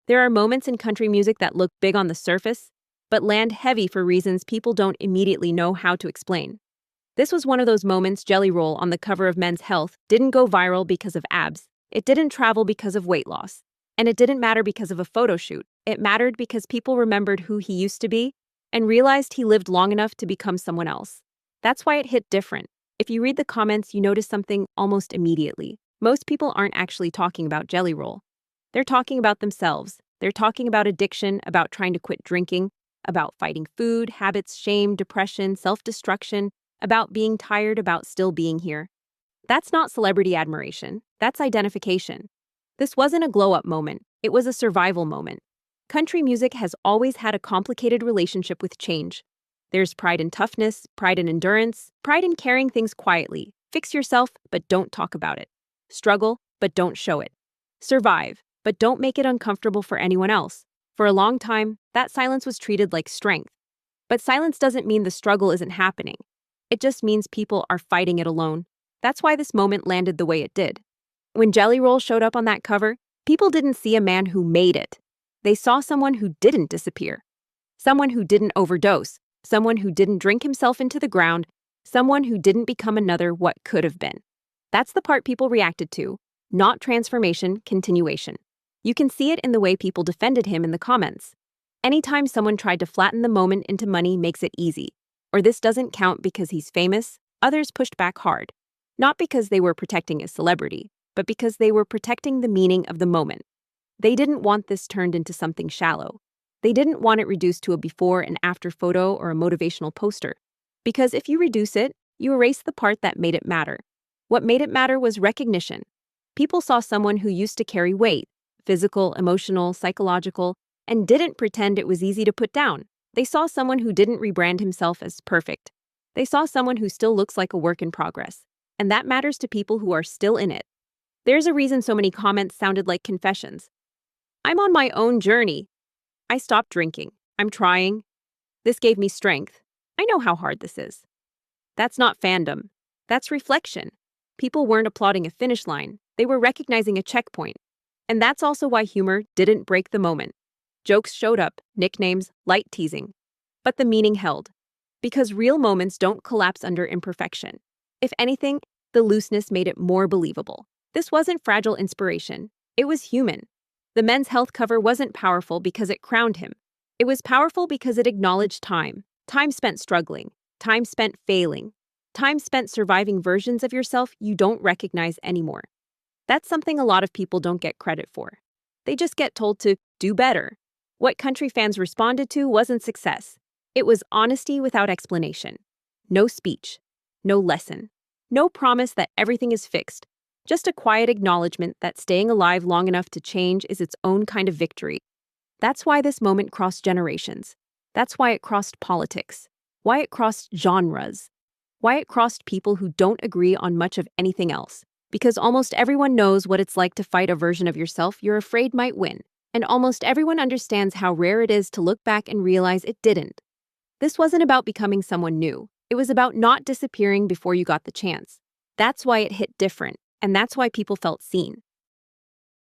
There are moments in country music that look big on the surface, but land heavy for reasons people don't immediately know how to explain. This was one of those moments. Jelly Roll on the cover of Men's Health didn't go viral because of abs. It didn't travel because of weight loss. And it didn't matter because of a photo shoot. It mattered because people remembered who he used to be and realized he lived long enough to become someone else. That's why it hit different. If you read the comments, you notice something almost immediately. Most people aren't actually talking about Jelly Roll. They're talking about themselves. They're talking about addiction, about trying to quit drinking, about fighting food, habits, shame, depression, self-destruction, about being tired, about still being here. That's not celebrity admiration. That's identification. This wasn't a glow-up moment. It was a survival moment. Country music has always had a complicated relationship with change. There's pride in toughness, pride in endurance, pride in carrying things quietly. Fix yourself, but don't talk about it. Struggle, but don't show it. Survive, but don't make it uncomfortable for anyone else. For a long time, that silence was treated like strength. But silence doesn't mean the struggle isn't happening. It just means people are fighting it alone. That's why this moment landed the way it did. When Jelly Roll showed up on that cover, people didn't see a man who made it. They saw someone who didn't disappear. Someone who didn't overdose. Someone who didn't drink himself into the ground. Someone who didn't become another what could have been. That's the part people reacted to, not transformation, continuation. You can see it in the way people defended him in the comments. Anytime someone tried to flatten the moment into money makes it easy, or this doesn't count because he's famous, others pushed back hard. Not because they were protecting his celebrity, but because they were protecting the meaning of the moment. They didn't want this turned into something shallow. They didn't want it reduced to a before and after photo or a motivational poster. Because if you reduce it, you erase the part that made it matter. What made it matter was recognition. People saw someone who used to carry weight, physical, emotional, psychological, and didn't pretend it was easy to put down. They saw someone who didn't rebrand himself as perfect. They saw someone who still looks like a work in progress. And that matters to people who are still in it. There's a reason so many comments sounded like confessions. I'm on my own journey. I stopped drinking. I'm trying. This gave me strength. I know how hard this is. That's not fandom. That's reflection. People weren't applauding a finish line. They were recognizing a checkpoint. And that's also why humor didn't break the moment. Jokes showed up, nicknames, light teasing. But the meaning held. Because real moments don't collapse under imperfection. If anything, the looseness made it more believable. This wasn't fragile inspiration. It was human. The Men's Health cover wasn't powerful because it crowned him. It was powerful because it acknowledged time. Time spent struggling. Time spent failing. Time spent surviving versions of yourself you don't recognize anymore. That's something a lot of people don't get credit for. They just get told to do better. What country fans responded to wasn't success. It was honesty without explanation. No speech. No lesson. No promise that everything is fixed. Just a quiet acknowledgement that staying alive long enough to change is its own kind of victory. That's why this moment crossed generations. That's why it crossed politics. Why it crossed genres. Why it crossed people who don't agree on much of anything else. Because almost everyone knows what it's like to fight a version of yourself you're afraid might win. And almost everyone understands how rare it is to look back and realize it didn't. This wasn't about becoming someone new. It was about not disappearing before you got the chance. That's why it hit different. And that's why people felt seen.